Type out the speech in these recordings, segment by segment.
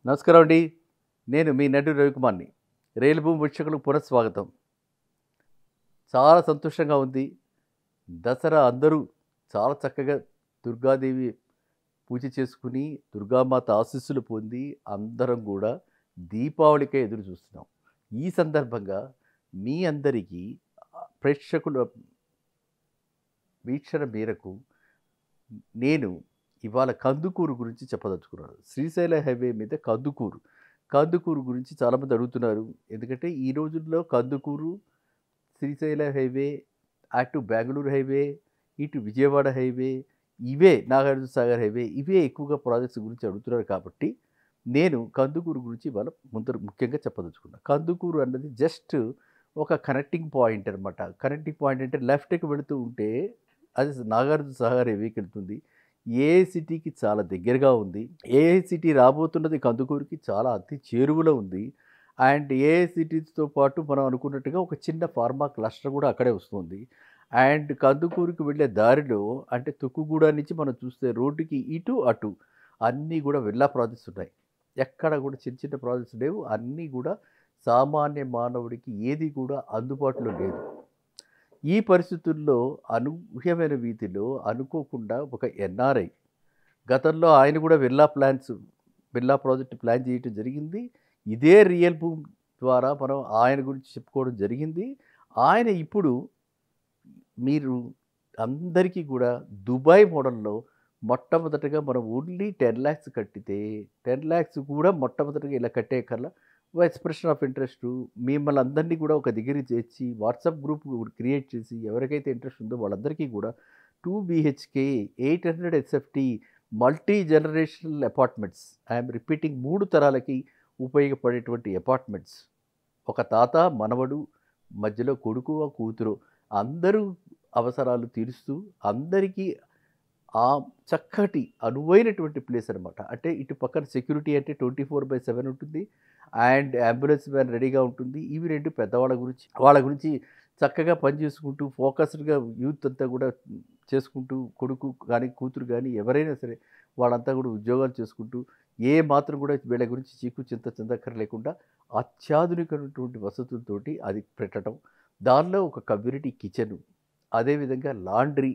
నమస్కారం అండి. నేను మీ నటుడు రవికుమార్‌ని. రైలు భూమి వీక్షకులకు పునఃస్వాగతం. చాలా సంతోషంగా ఉంది. దసరా అందరూ చాలా చక్కగా దుర్గాదేవి పూజ చేసుకుని, దుర్గామాత ఆశీస్సులు పొంది అందరం గూడా దీపావళికే ఎదురు చూస్తున్నాం. ఈ సందర్భంగా మీ అందరికీ ప్రేక్షకుల వీక్షణ మేరకు నేను ఇవాళ కందుకూరు గురించి చెప్పదలుచుకున్నాను. శ్రీశైల హైవే మీద కందుకూరు. కందుకూరు గురించి చాలామంది అడుగుతున్నారు. ఎందుకంటే ఈ రోజుల్లో కందుకూరు, శ్రీశైల హైవే, అటు బెంగుళూరు హైవే, ఇటు విజయవాడ హైవే, ఇవే నాగార్జున సాగర్ హైవే, ఇవే ఎక్కువగా ప్రాజెక్ట్స్ గురించి అడుగుతున్నారు కాబట్టి నేను కందుకూరు గురించి ఇవాళ ముఖ్యంగా చెప్పదలుచుకున్నాను. కందుకూరు అన్నది జస్ట్ ఒక కనెక్టింగ్ పాయింట్ అనమాట. కనెక్టింగ్ పాయింట్ అంటే లెఫ్ట్‌కి వెళుతూ ఉంటే అది నాగార్జున సాగర్ హైవేకి వెళ్తుంది. ఏఐసిటీకి చాలా దగ్గరగా ఉంది. ఏఐసిటీ రాబోతున్నది కందుకూరుకి చాలా అతి చేరువలో ఉంది. అండ్ ఏఐసిటీతో పాటు మనం అనుకున్నట్టుగా ఒక చిన్న ఫార్మా క్లస్టర్ కూడా అక్కడే వస్తుంది. అండ్ కందుకూరుకి వెళ్ళే దారిలో అంటే తుక్కుగూడ నుంచి మనం చూస్తే రోడ్డుకి ఇటు, అటు అన్నీ కూడా విల్లా ప్రాజెక్ట్స్ ఉన్నాయి. ఎక్కడ కూడా చిన్న చిన్న ప్రాజెక్ట్స్ లేవు. అన్నీ కూడా సామాన్య మానవుడికి ఏది కూడా అందుబాటులో లేదు. ఈ పరిస్థితుల్లో అనూహ్యమైన రీతిలో అనుకోకుండా ఒక ఎన్ఆర్ఐ గతంలో ఆయన కూడా విల్లా ప్రాజెక్ట్ ప్లాన్ చేయటం జరిగింది. ఇదే రియల్ భూమి ద్వారా మనం ఆయన గురించి చెప్పుకోవడం జరిగింది. ఆయన ఇప్పుడు మీరు అందరికీ కూడా దుబాయ్ మోడల్‌లో మొట్టమొదటగా మనం ఓన్లీ 10,00,000 కట్టితే 10,00,000 కూడా మొట్టమొదటిగా ఇలా కట్టేయక్కర్లా. ఓ ఎక్స్‌ప్రెషన్ ఆఫ్ ఇంట్రెస్టు మిమ్మల్ని అందరినీ కూడా ఒక దగ్గరికి చేర్చి వాట్సాప్ గ్రూప్ క్రియేట్ చేసి ఎవరికైతే ఇంట్రెస్ట్ ఉందో వాళ్ళందరికీ కూడా 2 BHK 800 SFT multi generational apartments. I'm repeating 3 తరాలకి ఉపయోగపడేటువంటి అపార్ట్మెంట్స్. ఒక తాత, మనవడు, మధ్యలో కొడుకు, కూతురు అందరూ అవసరాలు తీరుస్తూ అందరికీ ఆ చక్కటి అనువైనటువంటి ప్లేస్ అనమాట. అంటే ఇటు పక్కన సెక్యూరిటీ అంటే 24/7 ఉంటుంది. అండ్ అంబులెన్స్ వ్యాన్ రెడీగా ఉంటుంది. ఇవి 2 పెద్దవాళ్ళ గురించి వాళ్ళ గురించి చక్కగా పని చేసుకుంటూ ఫోకస్డ్‌గా యూత్ అంతా కూడా చేసుకుంటూ కొడుకు గానీ, కూతురు గానీ ఎవరైనా సరే వాళ్ళంతా కూడా ఉద్యోగాలు చేసుకుంటూ ఏ మాత్రం కూడా వీళ్ళ గురించి చీకు చింత చిందక్కర లేకుండా అత్యాధునికమైనటువంటి వసతులతోటి అది పెట్టడం. దానిలో ఒక కమ్యూనిటీ కిచెను, అదేవిధంగా లాండ్రీ,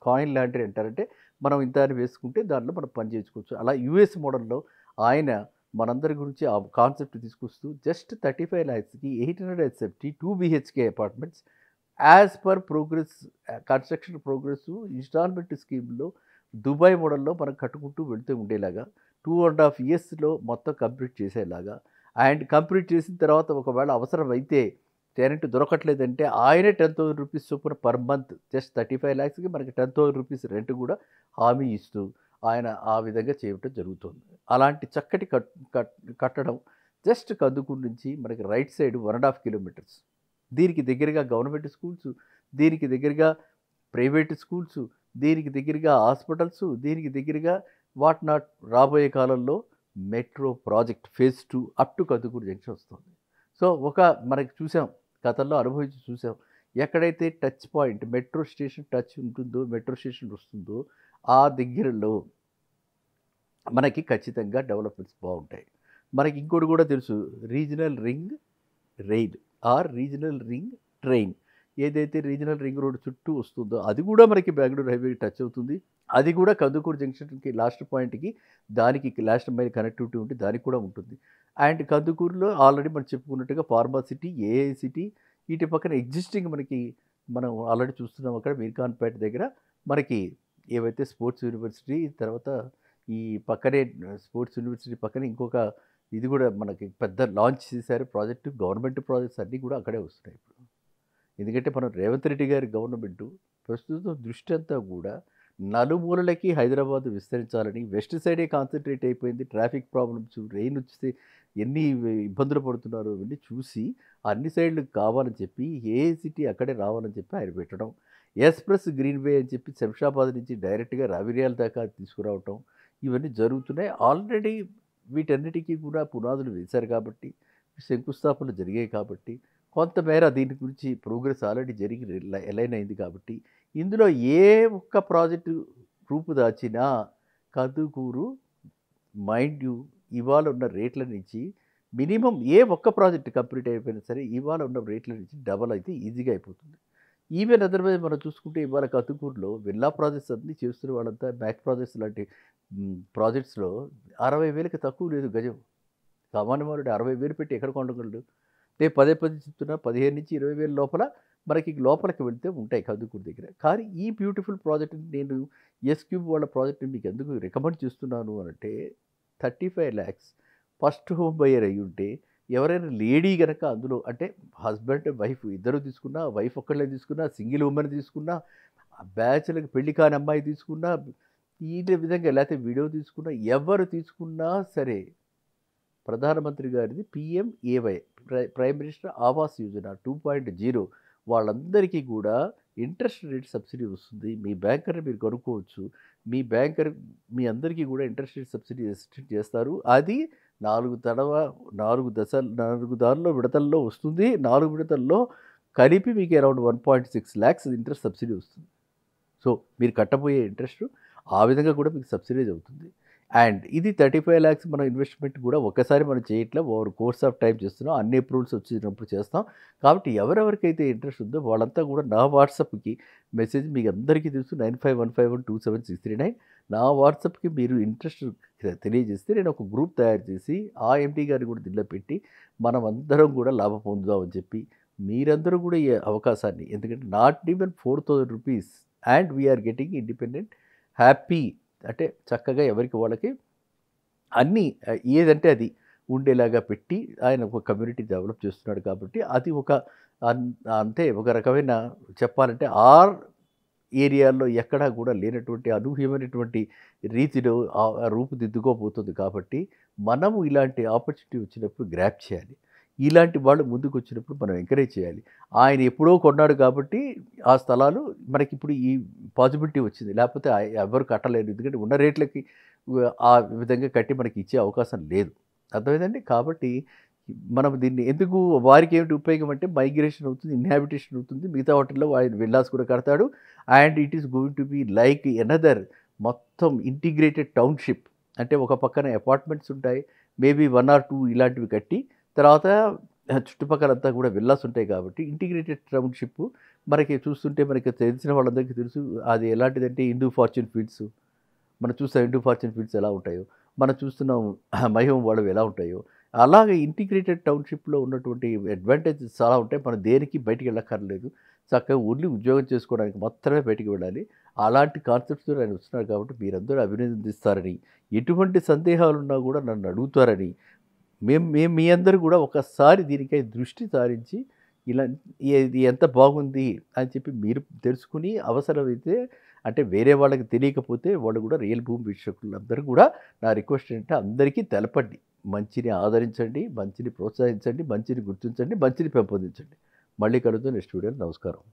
కాయిన్ లాండ్రీ అంటారంటే మనం ఇంత అని వేసుకుంటే దాంట్లో మనం పని చేసుకోవచ్చు. అలా యూఎస్ మోడల్‌లో ఆయన మనందరి గురించి ఆ కాన్సెప్ట్ తీసుకొస్తూ జస్ట్ 35 లాక్స్‌కి 800 SFT 2 BHK apartments as per progress construction progress instalment స్కీమ్‌లో దుబాయ్ మోడల్‌లో మనం కట్టుకుంటూ వెళ్తూ ఉండేలాగా 2½ ఇయర్స్‌లో మొత్తం కంప్లీట్ చేసేలాగా అండ్ కంప్లీట్ చేసిన తర్వాత ఒకవేళ అవసరమైతే టెనెంట్ దొరకట్లేదంటే ఆయనే 10,000 రూపీస్ చొప్పున పర్ మంత్ జస్ట్ 35 లాక్స్‌కి మనకి 10,000 రూపీస్ రెంట్ కూడా హామీ ఇస్తూ ఆయన ఆ విధంగా చేయటం జరుగుతుంది. అలాంటి చక్కటి కట్టడం జస్ట్ కందుకూరు నుంచి మనకి రైట్ సైడ్ 1½ కిలోమీటర్స్. దీనికి దగ్గరగా గవర్నమెంట్ స్కూల్స్, దీనికి దగ్గరగా ప్రైవేట్ స్కూల్స్, దీనికి దగ్గరగా హాస్పిటల్స్, దీనికి దగ్గరగా వాట్ నాట్ రాబోయే కాలంలో metro project phase 2 up to Kandukur junction వస్తుంది. సో మనకి చూసాం, గతంలో అనుభవించి చూసాం. ఎక్కడైతే touch point metro station touch ఉంటుందో, మెట్రో స్టేషన్ వస్తుందో ఆ దగ్గరలో మనకి ఖచ్చితంగా డెవలప్‌మెంట్స్ బావుంటాయి. మనకి ఇంకోటి కూడా తెలుసు, regional ring rail or regional ring train. ఏదైతే రీజనల్ రింగ్ రోడ్ చుట్టూ వస్తుందో అది కూడా మనకి బెంగుళూరు హైవేకి టచ్ అవుతుంది. అది కూడా కందుకూరు జంక్షన్‌కి లాస్ట్ పాయింట్‌కి దానికి లాస్ట్ మైల్ కనెక్టివిటీ ఉంటే దానికి కూడా ఉంటుంది. అండ్ కందుకూరులో ఆల్రెడీ మనం చెప్పుకున్నట్టుగా ఫార్మా సిటీ, ఏఐ సిటీ, ఇటు పక్కన ఎగ్జిస్టింగ్ మనం ఆల్రెడీ చూస్తున్నాం అక్కడ మీర్ఖాన్‌పేట దగ్గర మనకి ఏవైతే స్పోర్ట్స్ యూనివర్సిటీ, తర్వాత ఈ పక్కనే స్పోర్ట్స్ యూనివర్సిటీ పక్కన ఇంకొక ఇది కూడా మనకి పెద్ద లాంచ్ చేశారు ప్రాజెక్టు. గవర్నమెంట్ ప్రాజెక్ట్స్ అన్నీ కూడా అక్కడే వస్తున్నాయి ఇప్పుడు. ఎందుకంటే మనం రేవంత్ రెడ్డి గారి గవర్నమెంటు ప్రస్తుతం దృష్టి అంతా కూడా నలుమూలలకి హైదరాబాద్ విస్తరించాలని వెస్ట్ సైడే కాన్సన్ట్రేట్ అయిపోయింది. ట్రాఫిక్ ప్రాబ్లమ్స్, రెయిన్ వస్తే ఎన్ని ఇబ్బందులు పడుతున్నారో ఇవన్నీ చూసి అన్ని సైడ్లు కావాలని చెప్పి ఏఐ సిటీ అక్కడే రావాలని చెప్పి ఆయన పెట్టడం. ఎక్స్‌ప్రెస్ గ్రీన్ వే అని చెప్పి శంషాబాద్ నుంచి డైరెక్ట్‌గా రావిర్యాల దాకా తీసుకురావటం. ఇవన్నీ జరుగుతున్నాయి. ఆల్రెడీ వీటన్నిటికీ కూడా పునాదులు వేశారు కాబట్టి, శంకుస్థాపనలు జరిగాయి కాబట్టి, కొంతమేర దీని గురించి ప్రోగ్రెస్ ఆల్రెడీ జరిగి ఎలైన్ అయింది కాబట్టి, ఇందులో ఏ ఒక్క ప్రాజెక్టు రూపుదాల్చినా కందుకూరు మైండ్ యూ ఇవాళ ఉన్న రేట్ల నుంచి మినిమం ఏ ఒక్క ప్రాజెక్ట్ కంప్లీట్ అయిపోయినా సరే ఇవాళ ఉన్న రేట్ల నుంచి డబల్ అయితే ఈజీగా అయిపోతుంది. ఈవెన్ అదర్వైజ్ మనం చూసుకుంటే ఇవాళ కతుకూరులో విల్లా ప్రాజెక్ట్స్ అన్నీ చేస్తున్న వాళ్ళంతా బ్యాక్ ప్రాజెక్ట్స్ లాంటి ప్రాజెక్ట్స్‌లో 60,000కి తక్కువ లేదు గజం. సామాన్య మానవుడు 60,000 పెట్టి ఎక్కడ కొనగలడు? నేను పదే పదే చెప్తున్నా 15,000-20,000 లోపల మనకి లోపలికి వెళ్తే ఉంటాయి కందుకూరు దగ్గర. కానీ ఈ బ్యూటిఫుల్ ప్రాజెక్ట్‌ని నేను ఎస్ క్యూబ్ వాళ్ళ ప్రాజెక్ట్‌ని మీకు ఎందుకు రికమెండ్ చేస్తున్నాను అనంటే 35,00,000 ఫస్ట్ హోమ్ బయర్ అయ్యుంటే ఎవరైనా లేడీ గనక అందులో అంటే హస్బెండ్, వైఫ్ ఇద్దరు తీసుకున్నా, వైఫ్ ఒక్కళ్ళే తీసుకున్నా, సింగిల్ వుమెన్ తీసుకున్నా, బ్యాచిలర్‌కి పెళ్లి కాని అమ్మాయి తీసుకున్నా, ఈ విధంగా లేకపోతే విడో తీసుకున్నా, ఎవరు తీసుకున్నా సరే ప్రధానమంత్రి గారిది PMAY prime minister Awas Yojana 2.0 వాళ్ళందరికీ కూడా ఇంట్రెస్ట్ రేట్ సబ్సిడీ వస్తుంది. మీ బ్యాంకర్‌ని మీరు కనుక్కోవచ్చు. మీ బ్యాంకర్ మీ అందరికీ కూడా ఇంట్రెస్ట్ రేట్ సబ్సిడీ ఎక్స్టెండ్ చేస్తారు. అది 4 దారుల్లో విడతల్లో వస్తుంది. 4 విడతల్లో కలిపి మీకు అరౌండ్ 1.6 లాక్స్ ఇంట్రెస్ట్ సబ్సిడీ వస్తుంది. సో, మీరు కట్టబోయే ఇంట్రెస్ట్ ఆ విధంగా కూడా మీకు సబ్సిడైజ్ అవుతుంది. అండ్ ఇది 35 లాక్స్ మన ఇన్వెస్ట్మెంట్ కూడా ఒక్కసారి మనం చేయట్లే. ఓవర్ కోర్స్ ఆఫ్ టైమ్ చేస్తున్నాం. అన్ని అప్రూవల్స్ వచ్చినప్పుడు చేస్తాం. కాబట్టి ఎవరెవరికైతే ఇంట్రెస్ట్ ఉందో వాళ్ళంతా కూడా నా వాట్సాప్‌కి మెసేజ్ మీకు అందరికీ తెలుసు 9515127639 నా వాట్సాప్‌కి మీరు ఇంట్రెస్ట్ తెలియజేస్తే నేను ఒక గ్రూప్ తయారు చేసి ఆ ఎండీ గారిని కూడా దీనిలో పెట్టి మనం అందరం కూడా లాభం పొందుదామని చెప్పి మీరందరూ కూడా ఈ అవకాశాన్ని ఎందుకంటే not even ₹4,000 and we're getting independent happy అంటే చక్కగా ఎవరికి వాళ్ళకి అన్నీ ఏదంటే అది ఉండేలాగా పెట్టి ఆయన ఒక కమ్యూనిటీ డెవలప్ చేస్తున్నాడు కాబట్టి అది ఒక అంటే ఒక రకమైన చెప్పాలంటే ఏరియాల్లో ఎక్కడా కూడా లేనటువంటి అనూహ్యమైనటువంటి రీతిలో రూపుదిద్దుకోబోతుంది కాబట్టి మనము ఇలాంటి ఆపర్చునిటీ వచ్చినప్పుడు గ్రాప్ చేయాలి. ఇలాంటి వాళ్ళు ముందుకు వచ్చినప్పుడు మనం ఎంకరేజ్ చేయాలి. ఆయన ఎప్పుడో కొన్నాడు కాబట్టి ఆ స్థలాలు మనకిప్పుడు ఈ పాజిబిలిటీ వచ్చింది. లేకపోతే ఎవరు కట్టలేరు. ఎందుకంటే ఉన్న రేట్లకి ఆ విధంగా కట్టి మనకి ఇచ్చే అవకాశం లేదు. అర్థమైందండి? కాబట్టి మనం దీన్ని ఎందుకు వారికి ఏమిటి ఉపయోగం అంటే మైగ్రేషన్ అవుతుంది, ఇన్హాబిటేషన్ అవుతుంది. మిగతా వాటిల్లో ఆయన విల్లాస్ కూడా కడతాడు. And it is going to be like another మొత్తం ఇంటిగ్రేటెడ్ టౌన్‌షిప్. అంటే ఒక పక్కన అపార్ట్మెంట్స్ ఉంటాయి. మేబీ 1 ఆర్ 2 ఇలాంటివి కట్టి తర్వాత చుట్టుపక్కలంతా కూడా విల్లాస్ ఉంటాయి కాబట్టి ఇంటిగ్రేటెడ్ టౌన్‌షిప్ మనకి చూస్తుంటే మనకి తెలిసిన వాళ్ళందరికీ తెలుసు. అది ఎలాంటిదంటే హిందూ ఫార్చ్యూన్ ఫీల్డ్స్. మనం చూస్తాం హిందూ ఫార్చ్యూన్ ఫీల్డ్స్ ఎలా ఉంటాయో, మనం చూస్తున్నాం మైహోమ్ వాళ్ళవి ఎలా ఉంటాయో, అలాగే ఇంటిగ్రేటెడ్ టౌన్‌షిప్‌లో ఉన్నటువంటి అడ్వాంటేజెస్ చాలా ఉంటాయి. మనం దేనికి బయటికి వెళ్ళక్కర్లేదు. చక్కగా ఓన్లీ ఉద్యోగం చేసుకోవడానికి మాత్రమే బయటికి వెళ్ళాలి. అలాంటి కాన్సెప్ట్స్‌తో ఆయన వస్తున్నారు కాబట్టి మీరందరూ అభినందిస్తారని, ఎటువంటి సందేహాలున్నా కూడా నన్ను అడుగుతారని మేము మేము మీ అందరూ కూడా ఒకసారి దీనికై దృష్టి సారించి ఇలా ఇది ఎంత బాగుంది అని చెప్పి మీరు తెలుసుకుని అవసరమైతే అంటే వేరే వాళ్ళకి తెలియకపోతే వాళ్ళు కూడా రియల్ భూమి వీక్షకులందరూ కూడా నా రిక్వెస్ట్ ఏంటంటే అందరికీ తెలపండి. మంచిని ఆదరించండి, మంచిని ప్రోత్సహించండి, మంచిని గుర్తించండి, మంచిని పెంపొందించండి. మళ్ళీ కలుద్దాం నెక్స్ట్ వీడియోలో. నమస్కారం.